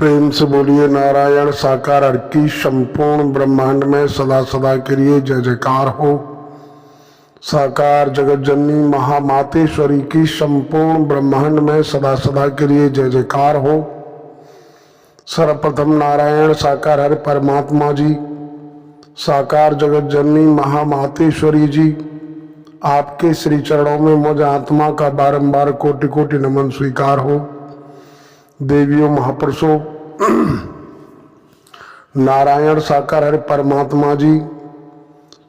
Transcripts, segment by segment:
प्रेम से बोलिए नारायण साकार हर की संपूर्ण ब्रह्मांड में सदा सदा के लिए जय जयकार हो। साकार जगत जननी महामातेश्वरी की संपूर्ण ब्रह्मांड में सदा सदा के लिए जय जयकार हो। सर्वप्रथम नारायण साकार हर परमात्मा जी, साकार जगत जननी महामातेश्वरी जी, आपके श्री चरणों में मुझ आत्मा का बारंबार कोटि कोटि नमन स्वीकार हो। देवियों महापुरुषों, नारायण साकार हरि परमात्मा जी,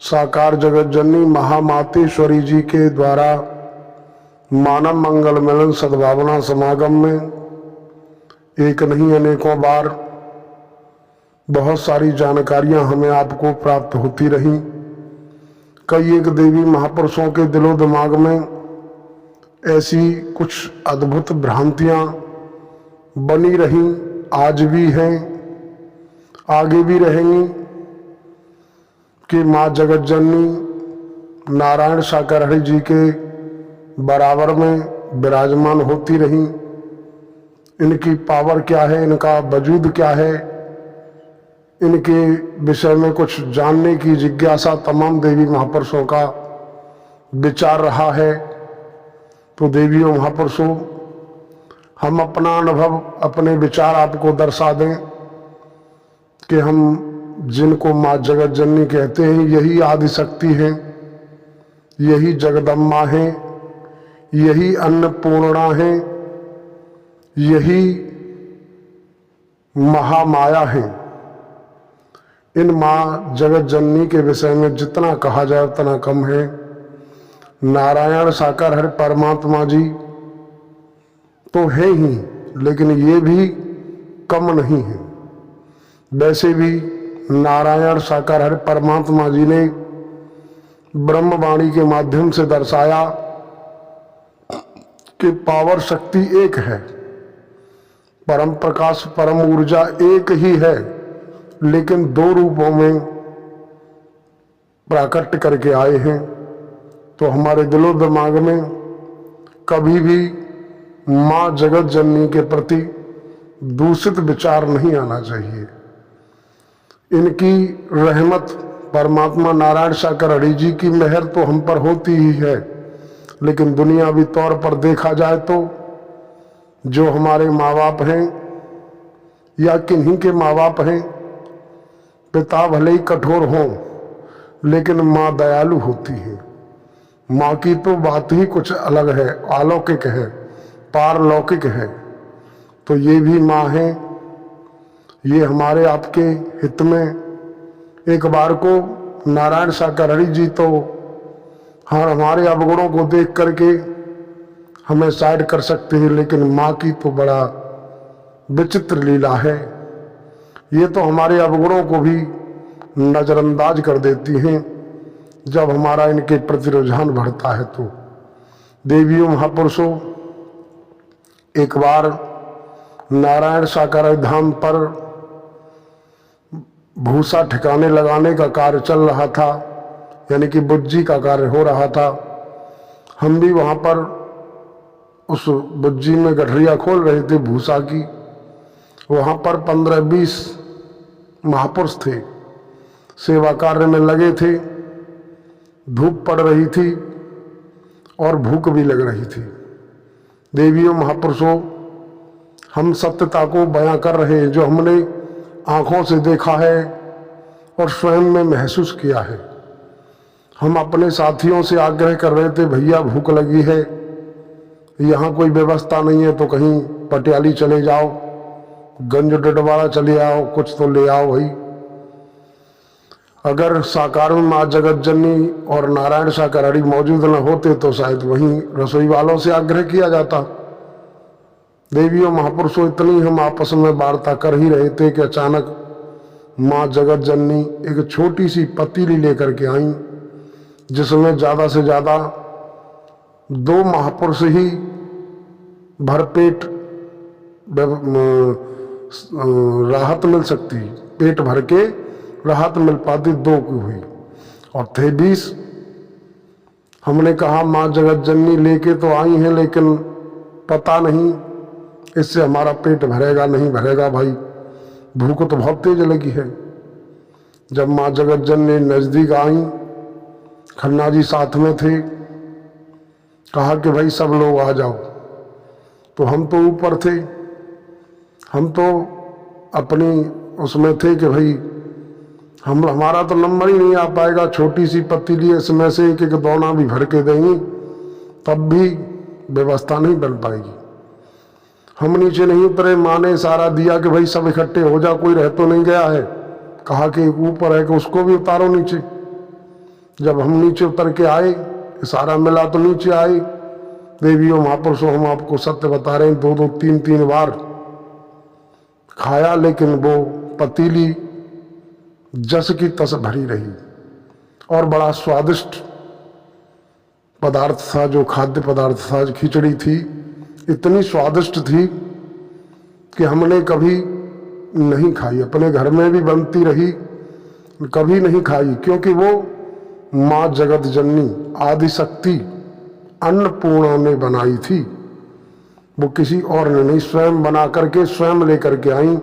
साकार जगत जननी महामातेश्वरी जी के द्वारा मानव मंगल मिलन सद्भावना समागम में एक नहीं अनेकों बार बहुत सारी जानकारियां हमें आपको प्राप्त होती रहीं। कई एक देवी महापुरुषों के दिलो दिमाग में ऐसी कुछ अद्भुत भ्रांतियां बनी रहीं, आज भी हैं, आगे भी रहेंगी कि माँ जगत जननी नारायण साकार हरि जी के बराबर में विराजमान होती रहीं। इनकी पावर क्या है, इनका वजूद क्या है, इनके विषय में कुछ जानने की जिज्ञासा तमाम देवी महापुरुषों का विचार रहा है। तो देवियों महापुरुषों, हम अपना अनुभव अपने विचार आपको दर्शा दें कि हम जिनको माँ जगत जननी कहते हैं यही आदिशक्ति हैं, यही जगदम्बा हैं, यही अन्नपूर्णा हैं, यही महामाया हैं। इन माँ जगत जननी के विषय में जितना कहा जाए उतना कम है। नारायण साकार हरि परमात्मा जी तो है ही, लेकिन ये भी कम नहीं है। वैसे भी नारायण साकार हरि परमात्मा जी ने ब्रह्मवाणी के माध्यम से दर्शाया कि पावर शक्ति एक है, परम प्रकाश परम ऊर्जा एक ही है, लेकिन दो रूपों में प्राकट्य करके आए हैं। तो हमारे दिलो दिमाग में कभी भी माँ जगत जननी के प्रति दूषित विचार नहीं आना चाहिए। इनकी रहमत परमात्मा नारायण साकार हरि जी की मेहर तो हम पर होती ही है, लेकिन दुनियावी तौर पर देखा जाए तो जो हमारे माँ बाप हैं या किन्हीं के माँ बाप हैं, पिता भले ही कठोर हों लेकिन माँ दयालु होती है। माँ की तो बात ही कुछ अलग है, अलौकिक है, पारलौकिक है। तो ये भी माँ है। ये हमारे आपके हित में एक बार को नारायण साकार हरि जी तो हमारे अवगुणों को देख करके हमें साइड कर सकते हैं, लेकिन माँ की तो बड़ा विचित्र लीला है। ये तो हमारे अवगुणों को भी नजरअंदाज कर देती हैं जब हमारा इनके प्रति रुझान बढ़ता है। तो देवियों महापुरुषों, एक बार नारायण साकार हरि धाम पर भूसा ठिकाने लगाने का कार्य चल रहा था, यानी कि बुज्जी का कार्य हो रहा था। हम भी वहाँ पर उस बुज्जी में गठरिया खोल रहे थे भूसा की। वहाँ पर 15-20 महापुरुष थे, सेवा कार्य में लगे थे। धूप पड़ रही थी और भूख भी लग रही थी। देवियों महापुरुषों, हम सत्यता को बयां कर रहे हैं जो हमने आंखों से देखा है और स्वयं में महसूस किया है। हम अपने साथियों से आग्रह कर रहे थे, भैया भूख लगी है, यहाँ कोई व्यवस्था नहीं है तो कहीं पटियाली चले जाओ, गंज डडवाड़ा चले आओ, कुछ तो ले आओ भाई। अगर साकार में माँ जगत जननी और नारायण साकार हरि मौजूद न होते तो शायद वहीं रसोई वालों से आग्रह किया जाता। देवियों महापुरुषों, इतनी हम आपस में वार्ता कर ही रहे थे कि अचानक माँ जगत जननी एक छोटी सी पतीली लेकर के आई, जिसमें ज़्यादा से ज़्यादा 2 महापुरुष ही भरपेट राहत मिल सकती, पेट भर के राहत मिल पाती, 2 की हुई और थे 20। हमने कहा माँ जगत जननी लेके तो आई हैं, लेकिन पता नहीं इससे हमारा पेट भरेगा नहीं भरेगा भाई। भूख तो बहुत तेज लगी है। जब माँ जगत जननी नज़दीक आई, खन्ना जी साथ में थे, कहा कि भाई सब लोग आ जाओ। तो हम तो ऊपर थे, हम तो अपनी उसमें थे कि भाई हमारा तो नंबर ही नहीं आ पाएगा, छोटी सी पतीली इसमें से एक एक दोना भी भर के देंगी तब भी व्यवस्था नहीं बन पाएगी। हम नीचे नहीं उतरे, माँ ने इशारा दिया कि भाई सब इकट्ठे हो जा, कोई रह तो नहीं गया है। कहा कि ऊपर है कि उसको भी उतारो नीचे। जब हम नीचे उतर के आए, इशारा मिला तो नीचे आए। देवियों महापुरुषों, हम आपको सत्य बता रहे हैं, 2-2 3-3 बार खाया, लेकिन वो पतीली जस की तस भरी रही और बड़ा स्वादिष्ट पदार्थ था। जो खाद्य पदार्थ था, खिचड़ी थी, इतनी स्वादिष्ट थी कि हमने कभी नहीं खाई। अपने घर में भी बनती रही, कभी नहीं खाई, क्योंकि वो माँ जगत जननी आदिशक्ति अन्नपूर्णा ने बनाई थी। वो किसी और ने नहीं, स्वयं बना करके स्वयं लेकर के आई।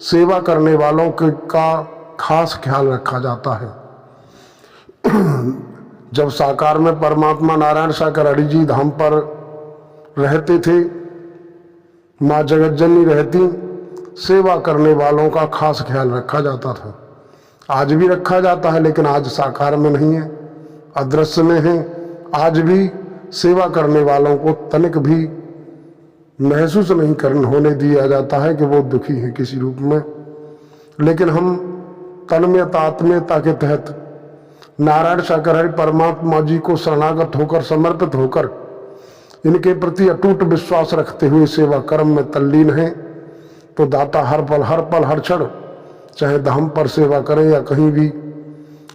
सेवा करने वालों का खास ख्याल रखा जाता है। जब साकार में परमात्मा नारायण साकार हरि जी धाम पर रहते थे, माँ जगत जननी रहती, सेवा करने वालों का खास ख्याल रखा जाता था। आज भी रखा जाता है, लेकिन आज साकार में नहीं है, अदृश्य में है। आज भी सेवा करने वालों को तनिक भी महसूस नहीं करने होने दिया जाता है कि वो दुखी हैं किसी रूप में। लेकिन हम तन्मयता आत्मीयता के तहत नारायण साकार हरि परमात्मा जी को शरणागत होकर, समर्पित होकर, इनके प्रति अटूट विश्वास रखते हुए सेवा कर्म में तल्लीन हैं। तो दाता हर पल हर क्षण, चाहे धाम पर सेवा करें या कहीं भी,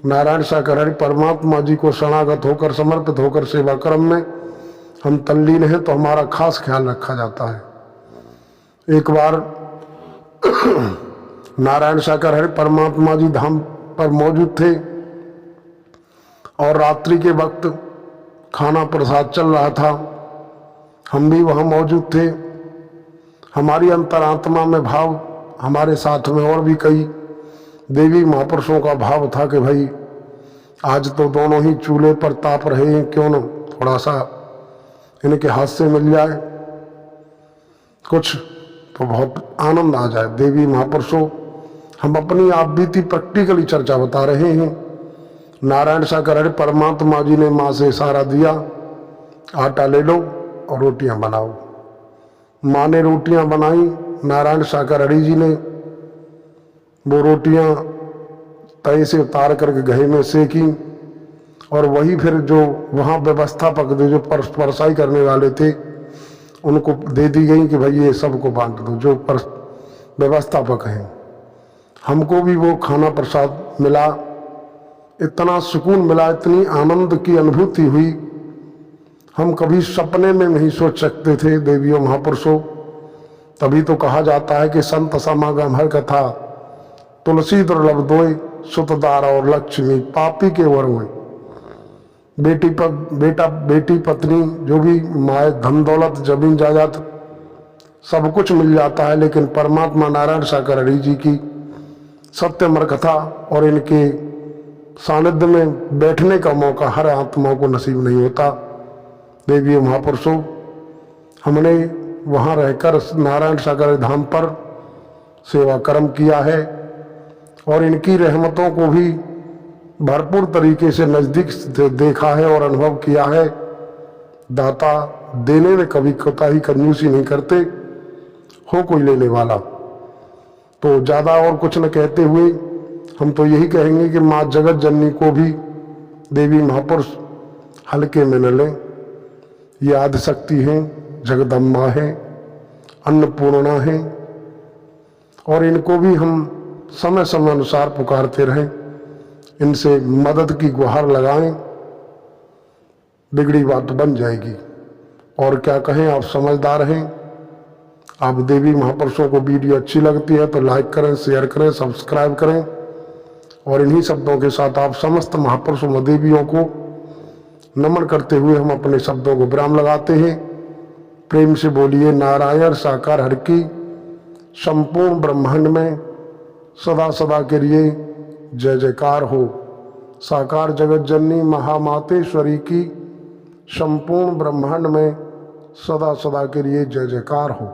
नारायण साकार हरि परमात्मा जी को शरणागत होकर, समर्पित होकर सेवा कर्म में हम तल्लीन हैं, तो हमारा खास ख्याल रखा जाता है। एक बार नारायण साकार हरि परमात्मा जी धाम पर मौजूद थे और रात्रि के वक्त खाना प्रसाद चल रहा था। हम भी वहाँ मौजूद थे। हमारी अंतरात्मा में भाव, हमारे साथ में और भी कई देवी महापुरुषों का भाव था कि भाई आज तो दोनों ही चूल्हे पर ताप रहे हैं, क्यों न थोड़ा सा इनके हाथ से मिल जाए कुछ, तो बहुत आनंद आ जाए। देवी महापुरुषों, हम अपनी आप बीती प्रैक्टिकली चर्चा बता रहे हैं। नारायण साकार हरि परमात्मा जी ने माँ से इशारा दिया, आटा ले लो और रोटियां बनाओ। माँ ने रोटियां बनाई, नारायण साकार हरि जी ने वो रोटियां तवे से उतार करके गहे में सेकी, और वही फिर जो वहाँ व्यवस्थापक थे, जो परसाई करने वाले थे, उनको दे दी गई कि भाई ये सबको बांट दो, जो व्यवस्थापक हैं। हमको भी वो खाना प्रसाद मिला, इतना सुकून मिला, इतनी आनंद की अनुभूति हुई, हम कभी सपने में नहीं सोच सकते थे। देवियों महापुरुषों, तभी तो कहा जाता है कि संत समागम हर कथा, तुलसी दुर्लभ दोय, सुतदार और लक्ष्मी पापी के वर हुए। बेटी पत्नी जो भी माए, धन दौलत जमीन जायदाद सब कुछ मिल जाता है, लेकिन परमात्मा नारायण साकार हरि जी की सत्यमर कथा और इनके सानिध्य में बैठने का मौका हर आत्मा को नसीब नहीं होता। देवी महापुरुषों, हमने वहाँ रहकर नारायण सागर धाम पर सेवा कर्म किया है और इनकी रहमतों को भी भरपूर तरीके से नज़दीक से देखा है और अनुभव किया है। दाता देने में कभी कोताही कंजूसी नहीं करते, हो कोई लेने वाला। तो ज़्यादा और कुछ न कहते हुए हम तो यही कहेंगे कि माँ जगत जननी को भी देवी महापुरुष हल्के में न लें। ये आदिशक्ति हैं, जगदम्बा हैं, अन्नपूर्णा हैं, और इनको भी हम समय समय अनुसार पुकारते रहें, इनसे मदद की गुहार लगाएं, बिगड़ी बात बन जाएगी। और क्या कहें, आप समझदार हैं। आप देवी महापुरुषों को वीडियो अच्छी लगती है तो लाइक करें, शेयर करें, सब्सक्राइब करें। और इन्हीं शब्दों के साथ आप समस्त महापुरुषों व देवियों को नमन करते हुए हम अपने शब्दों को विराम लगाते हैं। प्रेम से बोलिए नारायण साकार हरि की। संपूर्ण ब्रह्मांड में सदा सदा के लिए जय जयकार हो। साकार जगत जननी महामातेश्वरी की संपूर्ण ब्रह्मांड में सदा सदा के लिए जय जयकार हो।